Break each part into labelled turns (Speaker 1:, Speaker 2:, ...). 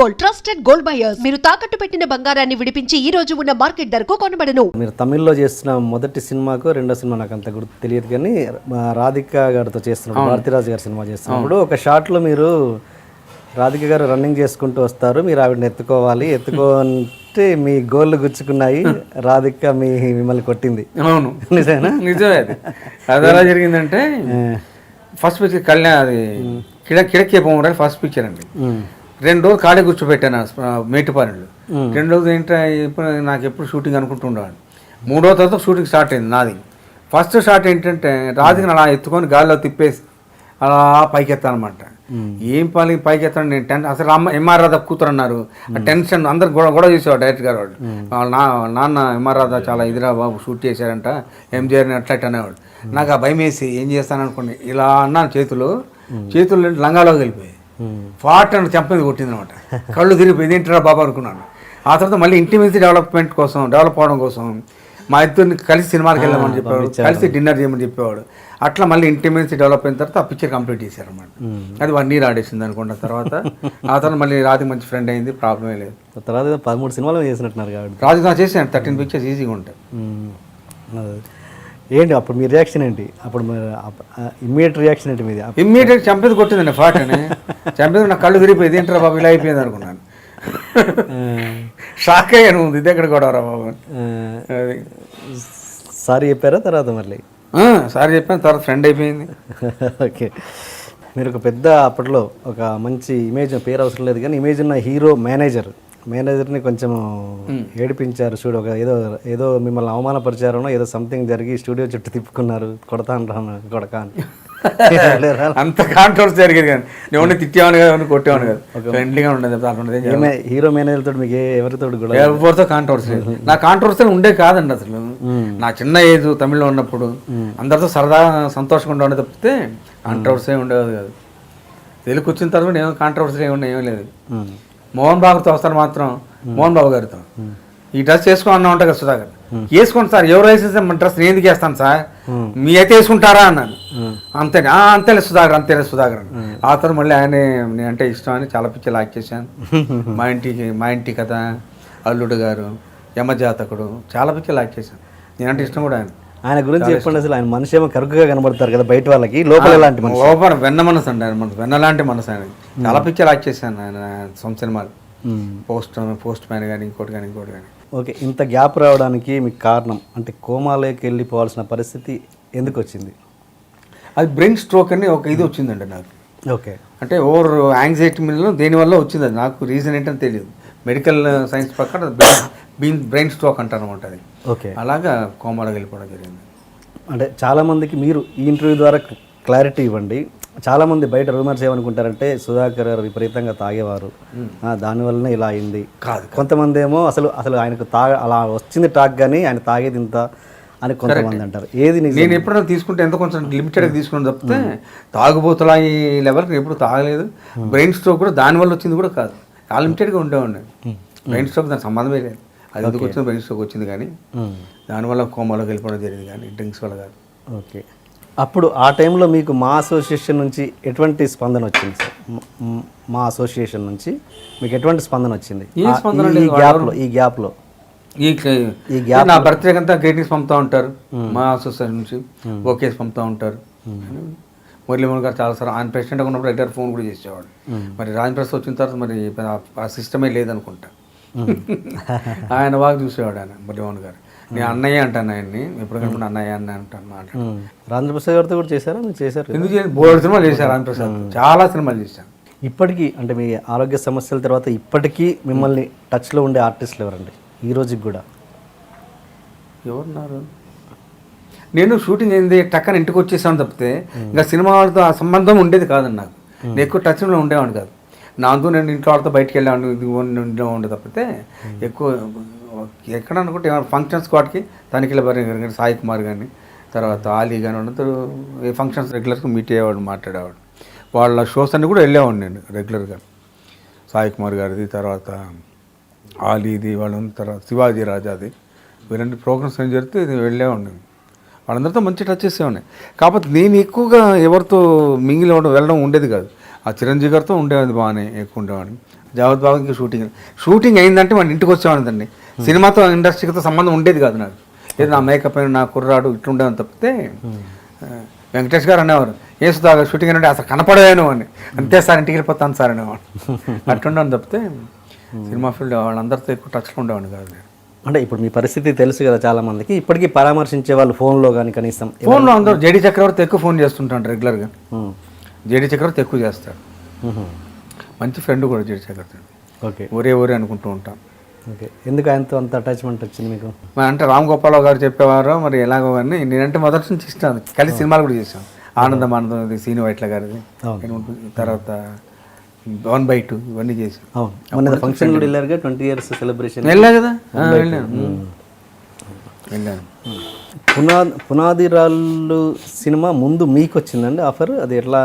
Speaker 1: Gold, trusted gold buyers. మీరు తాకట్టు పెట్టిన బంగారాన్ని విడిపించి ఈ రోజు ఉన్న మార్కెట్ ధరకు కొనబడను.
Speaker 2: మీరు తమిళ్లో చేస్తున్న మొదటి సినిమాకు రెండో సినిమా నాకు అంత గుర్తు తెలియదు కానీ రాధిక గారితో చేస్తున్నప్పుడు భారతీరాజు గారి సినిమా చేస్తున్నప్పుడు ఒక షాట్లో మీరు రాధిక గారు రన్నింగ్ చేసుకుంటూ వస్తారు, మీరు ఆవిడని ఎత్తుకోవాలి, ఎత్తుకుంటే మీ గోళ్ళు గుచ్చుకున్నాయి, రాధిక మిమ్మల్ని కొట్టింది.
Speaker 3: అవును,
Speaker 2: నిజమేనా?
Speaker 3: నిజమే. అది ఎలా జరిగిందంటే ఫస్ట్ పిక్చర్ కళ్యాణ్ అది కిడక్కే పోమరాలి ఫస్ట్ పిక్చర్ అండి. 2 రోజులు కాడే కూర్చోబెట్టాను మేటిపాలెంలో. 2 రోజులు ఏంటో ఇప్పుడు నాకు ఎప్పుడు షూటింగ్ అనుకుంటుండేవాడు. 3వ తర్వాత షూటింగ్ స్టార్ట్ అయింది నాది. ఫస్ట్ షాట్ ఏంటంటే రాధికని అలా ఎత్తుకొని గాలిలో తిప్పేసి అలా పైకెత్తాను అనమాట. ఏం పైకి ఎత్తాను నేను అసలు ఎంఆర్ రాధా కూతురు అన్నారు. ఆ టెన్షన్ అందరు గొడవ చేసేవాడు డైరెక్టర్ గారు. వాళ్ళు వాళ్ళ నాన్న ఎంఆర్ రాధా చాలా ఇదిరా బాబు షూట్ చేశారంట ఎంజిఆర్ని అట్లా అనేవాడు. నాకు ఆ భయం వేసి ఏం చేస్తాను అనుకోండి, ఇలా అన్నాను చేతులు లంగాలోకి వెళ్ళిపోయాయి. ఫాట్ అని చెంప మీద కొట్టింది అనమాట. కళ్ళు తిరిగిపోయింది, ఏంటరా బాబు అనుకున్నాను. ఆ తర్వాత మళ్ళీ ఇంటిమేసి డెవలప్ అవడం కోసం మా ఇద్దరిని కలిసి సినిమాకి వెళ్ళామని చెప్పేవాడు, కలిసి డిన్నర్ చేయమని చెప్పేవాడు. అట్లా మళ్ళీ ఇంటిమేసి డెవలప్ అయిన తర్వాత ఆ పిక్చర్ కంప్లీట్ చేశారన్నమాట. అది 1 year ఆడేసింది అనుకుంటా. ఆ తర్వాత మళ్ళీ రాధిక మంచి ఫ్రెండ్ అయింది, ప్రాబ్లమే లేదు.
Speaker 2: తర్వాత 13 సినిమాలు చేసినట్టున్నారు కాబట్టి
Speaker 3: రాధిక చేసాను 13 pictures ఈజీగా ఉంటాయి.
Speaker 2: ఏంటి అప్పుడు మీ రియాక్షన్ ఏంటి? అప్పుడు ఇమ్మీడియట్ రియాక్షన్ ఏంటి మీది?
Speaker 3: ఇమ్మీడియట్ చంపేది కొట్టిందండి ఫాట్ అని. చంపేది నాకు కళ్ళు తిరిగిపోయింది, ఏంటరా బాబు ఇలా అయిపోయింది అనుకున్నాను. షాక్ అయ్యాను, ఇది ఎక్కడ గొడవరా బాబు. అది
Speaker 2: సారీ చెప్పారా తర్వాత మళ్ళీ?
Speaker 3: సారీ చెప్పాను, తర్వాత ఫ్రెండ్ అయిపోయింది.
Speaker 2: ఓకే, మీరు ఒక పెద్ద అప్పట్లో ఒక మంచి ఇమేజ్, పేరు అవసరం లేదు కానీ ఇమేజ్ ఉన్న హీరో మేనేజర్ని కొంచెం ఏడిపించారు చూడు. ఒక ఏదో మిమ్మల్ని అవమానపరిచారనో ఏదో సంథింగ్ జరిగి స్టూడియో చుట్టూ తిప్పుకున్నారు, కొడక అని.
Speaker 3: అంత కాంట్రవర్సీ జరిగేది కానీ నేను తిట్టేవాను కదా, కొట్టేవాను కదా, ఫ్రెండ్లీగా ఉండేది.
Speaker 2: హీరో మేనేజర్ తోటి మీకు
Speaker 3: ఎవరితో కాంట్రవర్సీ లేదు. నా కాంట్రవర్సీ ఉండే కాదండి అసలు. నా చిన్న ఏజ్ తమిళ్లో ఉన్నప్పుడు అందరితో సరదా సంతోషంగా ఉండేది తప్పితే కాంట్రవర్సీ ఉండేది కాదు. తెలుగు వచ్చిన తర్వాత ఏమో కాంట్రవర్సీ ఏమీ లేదు. మోహన్ బాబుతో వస్తారు మాత్రం, మోహన్ బాబు గారితో ఈ డ్రెస్ వేసుకుని అన్నా ఉంటా కదా సుధాకర్, వేసుకోండి సార్, ఎవరు వేసేస్తే మన డ్రెస్ నేను ఎందుకు వేస్తాను సార్, మీ అయితే వేసుకుంటారా అన్నాను. అంతేలే సుధాకర్ అని. ఆ తర్వాత మళ్ళీ ఆయన నేనంటే ఇష్టం అని చాలా పిక్చర్లు యాక్ట్ చేశాను. మా ఇంటి కథ, అల్లుడు గారు, యమజాతకుడు, చాలా పిక్చర్లు యాక్ట్ చేశాను. నేనంటే ఇష్టం కూడా
Speaker 2: ఆయన గురించి చెప్పండి. అసలు ఆయన మనిషి ఏమో కరుకుగా కనబడతారు కదా బయట వాళ్ళకి, లోపల ఎలాంటి మనిషి?
Speaker 3: లోపల వెన్న మనసు అండి ఆయన, వెన్న లాంటి మనసు ఆయన. చాలా పిక్చర్లు యాక్ట్ చేశాను ఆయన సొంత సినిమాలు, పోస్ట్ మ్యాన్ కానీ ఇంకోటి కానీ.
Speaker 2: ఓకే, ఇంత గ్యాప్ రావడానికి మీకు కారణం అంటే కోమాలోకి వెళ్ళిపోవాల్సిన పరిస్థితి ఎందుకు వచ్చింది?
Speaker 3: అది బ్రెయిన్ స్ట్రోక్ అని ఒక ఇది వచ్చిందండి నాకు.
Speaker 2: ఓకే,
Speaker 3: అంటే ఓవర్ యాంగ్జైటీ మీద దేనివల్ల వచ్చింది, అది నాకు రీజన్ ఏంటని తెలియదు. మెడికల్ సైన్స్ ప్రకారం బ్రెయిన్ స్ట్రోక్ అంటారు అనమాట అది.
Speaker 2: ఓకే,
Speaker 3: అలాగా కోమాలోకి వెళ్ళిపోవడం జరిగింది.
Speaker 2: అంటే చాలామందికి మీరు ఈ ఇంటర్వ్యూ ద్వారా క్లారిటీ ఇవ్వండి. చాలామంది బయట రూమర్స్ ఏమనుకుంటారంటే సుధాకర్ గారు విపరీతంగా తాగేవారు, దానివల్లనే ఇలా అయింది.
Speaker 3: కాదు,
Speaker 2: కొంతమంది ఏమో అసలు ఆయనకు అలా వచ్చింది టాక్ కానీ ఆయన తాగేది ఇంత అని కొంతమంది అంటారు. ఏది
Speaker 3: నేను ఎప్పుడైనా తీసుకుంటే ఎంత కొంచెం లిమిటెడ్గా తీసుకుని తప్పితే తాగుబోతులా ఈ లెవెల్కి ఎప్పుడు తాగలేదు. బ్రెయిన్ స్ట్రోక్ కూడా దానివల్ల వచ్చింది కూడా కాదు, చాలా లిమిటెడ్గా ఉండేవాడిని. బ్రెయిన్ స్ట్రోక్ దానికి సంబంధమే లేదు. అది ఎందుకు వచ్చింది, బ్రెయిన్ స్ట్రోక్ వచ్చింది కానీ దానివల్ల కోమాలోకి వెళ్ళిపోవడం జరిగింది కానీ డ్రింక్స్ వల్ల కాదు.
Speaker 2: ఓకే, అప్పుడు ఆ టైంలో మీకు మా అసోసియేషన్ నుంచి ఎటువంటి స్పందన వచ్చింది సార్? మా అసోసియేషన్ నుంచి మీకు ఎటువంటి స్పందన వచ్చింది ఈ గ్యాప్లో?
Speaker 3: నా బర్త్డే అంతా గ్రీటింగ్స్ పంపుతూ ఉంటారు మా అసోసియేషన్ నుంచి, ఓకేస్ పంపుతూ ఉంటారు. మురళీమోహన్ గారు చాలాసార్లు ఆయన ప్రెసిడెంట్గా ఉన్నప్పుడు రెగ్యులర్ ఫోన్ కూడా చేసేవాడు. మరి రాజప్రసాద్ వచ్చిన తర్వాత మరి ఆ సిస్టమే లేదనుకుంటా. ఆయన బాగా చూసేవాడు ఆయన మురళీమోహన్ గారు. నేను అన్నయ్య అంటాను ఆయన్ని, ఎప్పుడు కనుక అన్నయ్య అన్న అంటాను మాట్లాడు.
Speaker 2: రాజప్రసాద్ గారితో కూడా చేశారా? మీరు చేశారు?
Speaker 3: ఎందుకు బోర్డు సినిమాలు చేశారు రాజప్రసాద్, చాలా సినిమాలు చేశాను.
Speaker 2: ఇప్పటికీ అంటే మీ ఆరోగ్య సమస్యల తర్వాత ఇప్పటికీ మిమ్మల్ని టచ్లో ఉండే ఆర్టిస్టులు ఎవరండి ఈ రోజుకి కూడా?
Speaker 3: ఎవరున్నారు? నేను షూటింగ్ అయింది టక్కన ఇంటికి వచ్చేసాను తప్పితే ఇంకా సినిమా వాళ్ళతో ఆ సంబంధం ఉండేది కాదండి నాకు. నేను ఎక్కువ టచ్లో ఉండేవాడిని కాదు. నాతో నేను ఇంట్లో వాళ్ళతో బయటికి వెళ్ళాను, ఇది ఉండే తప్పితే ఎక్కువ ఎక్కడ అనుకుంటే ఫంక్షన్స్ వాటికి తనిఖీల బరి కానీ, సాయి కుమార్ కానీ, తర్వాత ఆలీ కానీ అందరూ ఏ ఫంక్షన్స్ రెగ్యులర్గా మీట్ అయ్యేవాడు, మాట్లాడేవాడు. వాళ్ళ షోస్ అన్నీ కూడా వెళ్ళేవాడిని నేను రెగ్యులర్గా. సాయి కుమార్ గారిది, తర్వాత ఆలీది, వాళ్ళ తర్వాత శివాజీ రాజాది, వీళ్ళంటి ప్రోగ్రామ్స్ ఏం జరిగితే ఇది వెళ్ళేవాడిని. వాళ్ళందరితో మంచి టచ్ చేసేవాడిని. కాకపోతే నేను ఎక్కువగా ఎవరితో మింగిల్ వెళ్ళడం ఉండేది కాదు. ఆ చిరంజీవి గారితో ఉండేది బాగానే ఎక్కువ ఉండేవాడిని. జగత్ బాబు ఇంకా షూటింగ్ అయిందంటే మన ఇంటికి వచ్చేవాడిదండి. సినిమాతో ఇండస్ట్రీతో సంబంధం ఉండేది కాదు నాకు. ఏదో నా మేకప్ అయిన నా కుర్రాడు ఇట్లుండేవని తప్పితే వెంకటేష్ గారు అనేవారు ఏ సుధా షూటింగ్ అంటే అసలు కనపడేను అని, అంతే సార్ ఇంటికి వెళ్ళిపోతాను సార్ అనేవాడు. అట్లుండని తప్పితే సినిమా ఫీల్డ్ వాళ్ళందరితో ఎక్కువ టచ్లో ఉండేవాడిని కాదు నేను.
Speaker 2: అంటే ఇప్పుడు మీ పరిస్థితి తెలుసు కదా చాలా మందికి, ఇప్పటికీ పరామర్శించే వాళ్ళు ఫోన్లో కానీ కనీసం
Speaker 3: ఫోన్లో అందరూ జేడీ చక్రవర్తి ఎక్కువ ఫోన్ చేస్తుంటాడు రెగ్యులర్గా. జేడీ చక్రవర్తి ఎక్కువ చేస్తాడు, మంచి ఫ్రెండ్ కూడా జేడీ చక్రవర్తి.
Speaker 2: ఓకే,
Speaker 3: ఒరే అనుకుంటూ ఉంటాం.
Speaker 2: ఓకే, ఎందుకు ఆయనతో అంత అటాచ్మెంట్ వచ్చింది మీకు?
Speaker 3: అంటే రామ్ గోపాలరావు గారు చెప్పేవారు మరి ఎలాగో అని. నేనంటే మొదటి నుంచి ఇష్టం, కలిసి సినిమాలు కూడా చేశాను. ఆనందం సీను వైట్ల గారిది, తర్వాత 1/2 ఇవన్నీ చేశాను.
Speaker 2: అవును, మొన్న ఫంక్షన్ కూడా వెళ్ళారుగా, 20 years సెలబ్రేషన్
Speaker 3: వెళ్ళా కదా, వెళ్ళాను.
Speaker 2: పునాది రాళ్ళు సినిమా ముందు మీకు వచ్చిందండి ఆఫర్? అది ఎట్లా?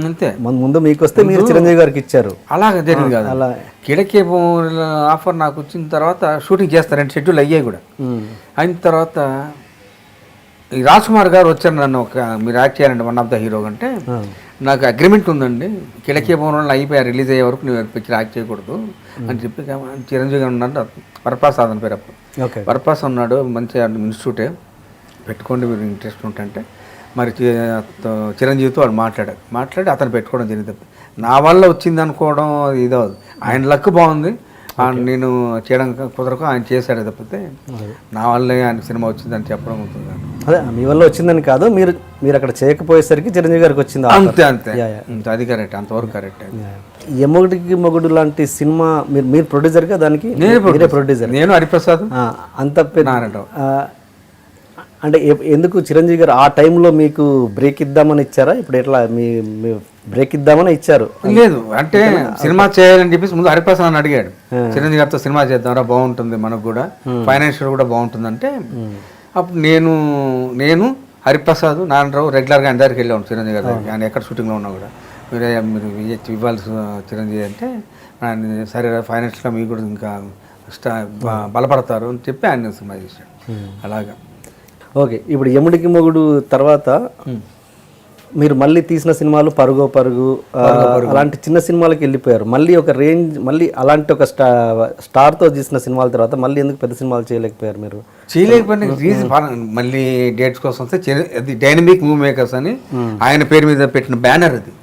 Speaker 3: అంతే,
Speaker 2: ముందు మీకు వస్తే మీరు చిరంజీవి గారికి ఇచ్చారు?
Speaker 3: అలాగే జరిగింది కాదు,
Speaker 2: అలా
Speaker 3: కిడకే ఆఫర్ నాకు వచ్చిన తర్వాత షూటింగ్ చేస్తారు, 2 షెడ్యూల్ అయ్యాయి కూడా. అయిన తర్వాత ఈ రాజ్ కుమార్ గారు వచ్చారు నన్ను, మీరు యాక్ట్ చేయాలండి వన్ ఆఫ్ ద హీరో అంటే, నాకు అగ్రిమెంట్ ఉందండి కిడకే భవనంలో అయిపోయారు, రిలీజ్ అయ్యే వరకు నువ్వు పిక్చర్ యాక్ట్ చేయకూడదు అని చెప్పి. చిరంజీవి గారు ఉన్నాడు, వరప్రసాద్ అని పేరు అప్పుడు. వరప్రసాద్ ఉన్నాడు, మంచి ఇన్స్టిట్యూటే పెట్టుకోండి మీరు ఇంట్రెస్ట్ ఉంటే. మరి చిరంజీవితో వాడు మాట్లాడి అతను పెట్టుకోవడం జరిగింది. నా వల్ల వచ్చింది అనుకోవడం ఇదో, ఆయన లక్ బాగుంది, నేను చేయడం కుదరకు ఆయన చేశాడు తప్పితే నా వల్లే ఆయన సినిమా వచ్చిందని చెప్పడం అవుతుంది.
Speaker 2: అదే మీ వల్ల వచ్చిందని కాదు, మీరు అక్కడ చేయకపోయేసరికి చిరంజీవి గారికి వచ్చింది.
Speaker 3: అంతే అది కరెక్ట్, అంతవరకు కరెక్ట్.
Speaker 2: ఎమ్మడికి మొగుడు లాంటి సినిమా మీరు ప్రొడ్యూసర్గా దానికి? ప్రొడ్యూసర్ నేను, హరిప్రసాద్ అంత అంటే ఎందుకు చిరంజీవి గారు ఆ టైంలో మీకు బ్రేక్ ఇద్దామని ఇచ్చారా? ఇప్పుడు ఎట్లా మీ బ్రేక్ ఇద్దామని ఇచ్చారు? లేదు, అంటే సినిమా చేయాలని చెప్పేసి ముందు హరిప్రసాద్ అని అడిగాడు, చిరంజీవి గారితో సినిమా చేద్దాంరా బాగుంటుంది, మనకు కూడా ఫైనాన్షియల్ కూడా బాగుంటుంది అంటే. అప్పుడు నేను హరిప్రసాద్ నారాయణరావు రెగ్యులర్గా ఆయన దగ్గరికి వెళ్ళాము చిరంజీవి గారి దగ్గరికి. ఆయన ఎక్కడ షూటింగ్లో ఉన్నా కూడా మీరు ఇవ్వాల్సి చిరంజీవి అంటే, సరే ఫైనాన్షియల్గా మీకు కూడా ఇంకా బలపడతారు అని చెప్పి ఆయన సినిమా చేశాడు. అలాగా. ఓకే, ఇప్పుడు యముడికి మొగుడు తర్వాత మీరు మళ్ళీ తీసిన సినిమాలు పరుగు అలాంటి చిన్న సినిమాలకి వెళ్ళిపోయారు. మళ్ళీ ఒక రేంజ్, మళ్ళీ అలాంటి ఒక స్టార్తో తీసిన సినిమాల తర్వాత మళ్ళీ ఎందుకు పెద్ద సినిమాలు చేయలేకపోయారు మీరు?
Speaker 3: చేయలేకపోయిన రీజన్ మళ్ళీ డేట్స్ కోసం వస్తే అది డైనమిక్ మూవీ మేకర్స్ అని ఆయన పేరు మీద పెట్టిన బ్యానర్ అది.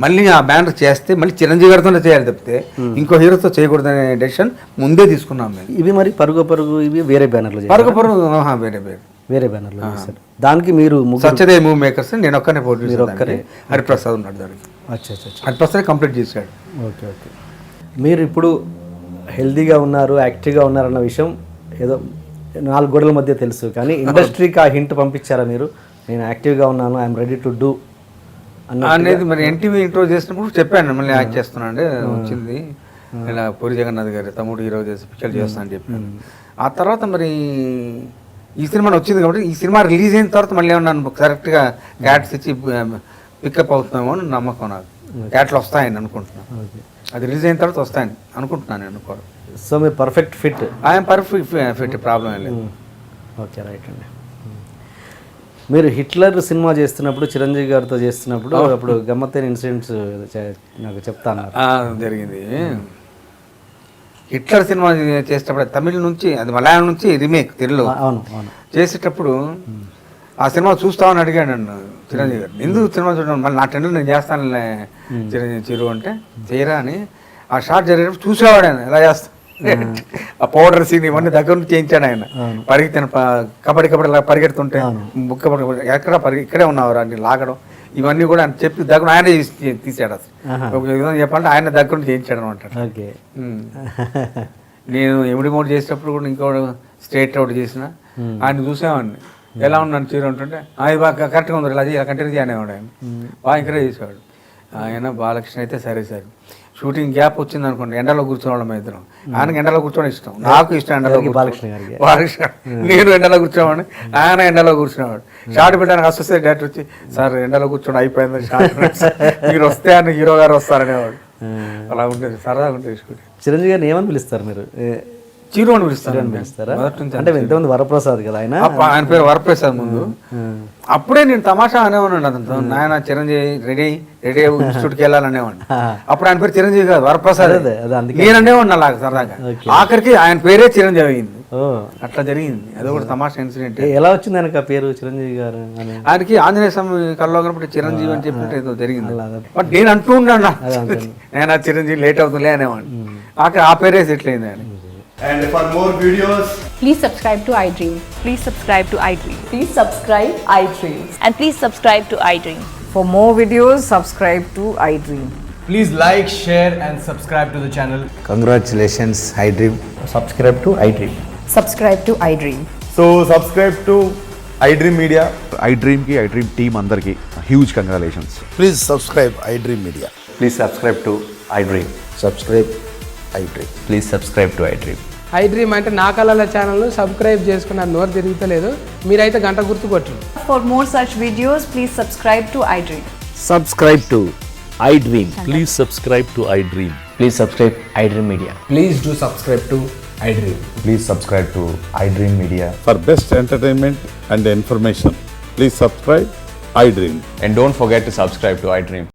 Speaker 3: మళ్ళీ ఆ బ్యానర్ చేస్తే మళ్ళీ చిరంజీవి గారితోనే చేయాలి తప్పితే ఇంకో హీరోతో చేయకూడదనే డెసిషన్ ముందే తీసుకున్నాం మేము.
Speaker 2: ఇవి మరి పరుగు ఇవి వేరే బ్యానర్లు? వేరే బ్యానర్లో చేశారు. దానికి మీరు
Speaker 3: సత్యదేవ్ మూవీ మేకర్స్, నేను ఒక్కనే ప్రొడ్యూసర్, ఒక్కరే హరిప్రసాద్ ఉన్నాడు దానికి. హరిప్రసాద్ కంప్లీట్ చేశాడు.
Speaker 2: ఓకే, మీరు ఇప్పుడు హెల్తీగా ఉన్నారు, యాక్టివ్గా ఉన్నారన్న విషయం ఏదో 4 గోడల మధ్య తెలుసు, కానీ ఇండస్ట్రీకి ఆ హింట్ పంపించారా మీరు? నేను యాక్టివ్గా ఉన్నాను, ఐఎమ్ రెడీ టు డూ
Speaker 3: అనేది. మరి ఎన్టీవీ ఇంట్రో చేసినప్పుడు చెప్పాను, మళ్ళీ యాక్ట్ చేస్తున్నాను అంటే వచ్చింది, ఇలా పూరి జగన్నాథ్ గారి తమ్ముడు హీరో చేసి పిక్చర్ చేస్తాను అని చెప్పాను. ఆ తర్వాత మరి ఈ సినిమా వచ్చింది కాబట్టి ఈ సినిమా రిలీజ్ అయిన తర్వాత మళ్ళీ ఏమన్నా కరెక్ట్గా క్యాట్స్ ఇచ్చి పికప్ అవుతున్నామో అని నమ్మకం నాకు. క్యాట్లు వస్తాయని అనుకుంటున్నాను, అది రిలీజ్ అయిన తర్వాత వస్తాయని అనుకుంటున్నాను నేను కూడా.
Speaker 2: సో మీరు perfect fit?
Speaker 3: I'm perfect fit, problem ఏం లేదు.
Speaker 2: ఓకే, రైట్ అండి. మీరు హిట్లర్ సినిమా చేస్తున్నప్పుడు, చిరంజీవి గారితో చేస్తున్నప్పుడు, అప్పుడు గమ్మత్తైన ఇన్సిడెంట్స్ నాకు చెప్తాను.
Speaker 3: జరిగింది. హిట్లర్ సినిమా చేసేటప్పుడు తమిళ నుంచి, అది మలయాళం నుంచి రీమేక్ తెలుగులో చేసేటప్పుడు ఆ సినిమా చూస్తామని అడిగాడు నన్ను చిరంజీవి గారు. ఎందుకు సినిమా చూడడం, మళ్ళీ నా టెండర్ నేను చేస్తానులే చిరు అంటే, చేయరా అని. ఆ షార్ట్ జరిగేటప్పుడు చూసేవాడు ఆయన ఎలా చేస్తా, ఆ పౌడర్ సీన్ ఇవన్నీ దగ్గర నుంచి చేయించాడు ఆయన. పరిగెత్తాను, కబడ్డీ పరిగెడుతుంటే ఎక్కడ ఇక్కడే ఉన్నవారు అని లాగడం, ఇవన్నీ కూడా చెప్పి దగ్గర ఆయన తీసాడు. అసలు ఒక విధంగా చెప్పాలంటే ఆయన దగ్గర నుంచి చేయించాడు అనమాట. నేను ఎమిడి మోడ్ చేసేటప్పుడు కూడా ఇంకో స్ట్రేట్ అవుట్ చేసిన ఆయన చూసేవాడిని, ఎలా ఉన్నాను చీర ఉంటుంటే అది బాగా కరెక్ట్గా ఉంది, ఇలా కంటిన్యూ చేయనేవాడు ఆయన. బాగా ఎంకరేజ్ చేసేవాడు ఆయన. బాలకృష్ణ అయితే సరే షూటింగ్ గ్యాప్ వచ్చింది అనుకోండి, ఎండలో కూర్చోవడం ఇద్దరం. ఆయనకి ఎండలో కూర్చోవడం ఇష్టం, నాకు ఇష్టం ఎండలో. బాలకృష్ణ నేను ఎండలో కూర్చోవాడిని, ఆయన ఎండలో కూర్చునేవాడు. షార్ట్ పెట్టడానికి అసోసియేట్ డైరెక్టర్ వచ్చి, సార్ ఎండలో కూర్చోండి అయిపోయింది షార్ట్, మీరు వస్తే అని హీరో గారు వస్తారనేవాడు. అలా ఉండేది, సరదాగా ఉండేది షూటింగ్.
Speaker 2: చిరంజీవి గారిని ఏమని పిలుస్తారు మీరు?
Speaker 3: చిరు అని పిలుస్తాను
Speaker 2: పిలుస్తారా? అంటే ఇంతమంది వరప్రసాద్ కదా ఆయన.
Speaker 3: ఆయన పేరు వరప్రసాద్ ముందు. అప్పుడే నేను తమాషా అనేవాడిని అతనితో, నాయన చిరంజీవి రెడీ రెడీ ఇన్స్టిట్యూట్కి వెళ్ళాలనేవాడిని. అప్పుడు ఆయన పేరు చిరంజీవి కాదు వరప్రసాద్. నేను అనేవాడిని అలాగ సరదాగా. ఆఖరికి ఆయన పేరే చిరంజీవి అయింది. అట్లా జరిగింది. అది కూడా తమాషా ఇన్సిడెంట్.
Speaker 2: ఎలా వచ్చింది ఆయనకు ఆ పేరు చిరంజీవి గారు?
Speaker 3: ఆయనకి ఆంజనేయ స్వామి కల్లో కనపడి చిరంజీవి అని చెప్పినట్టు ఏదో జరిగింది. బట్ నేను అంటూ ఉన్నాను నేను ఆ చిరంజీవి లేట్ అవుతుందిలే అనేవాడిని. ఆఖరి ఆ పేరే సెటిల్ అయింది ఆయన.
Speaker 4: And for more videos,
Speaker 5: Please subscribe to iDream.
Speaker 6: Please subscribe to iDream.
Speaker 5: Please subscribe iDream.
Speaker 6: And please subscribe to iDream.
Speaker 7: For more videos, subscribe to iDream.
Speaker 4: please like, share and subscribe to the channel.
Speaker 8: Congratulations, iDream.
Speaker 2: Subscribe to iDream.
Speaker 7: Subscribe to iDream.
Speaker 4: So subscribe to iDream Media.
Speaker 9: iDream ki iDream team andarki huge congratulations.
Speaker 8: Please subscribe iDream Media.
Speaker 10: Please subscribe to iDream.
Speaker 8: Subscribe iDream.
Speaker 10: Please subscribe to iDream.
Speaker 11: iDream అంటే నా కళల ఛానల్ను subscribe చేసుకున్న నోరు తిరుగుతలేదు, మీరైతే గంట గుర్తు కొట్టండి.
Speaker 5: For more such videos, please subscribe to iDream.
Speaker 10: Subscribe to iDream.
Speaker 12: Please subscribe to iDream.
Speaker 10: Please subscribe iDream Media.
Speaker 4: Please do subscribe to iDream.
Speaker 10: Please subscribe to iDream Media.
Speaker 9: For best entertainment and information, please subscribe iDream.
Speaker 10: And don't forget to subscribe to iDream.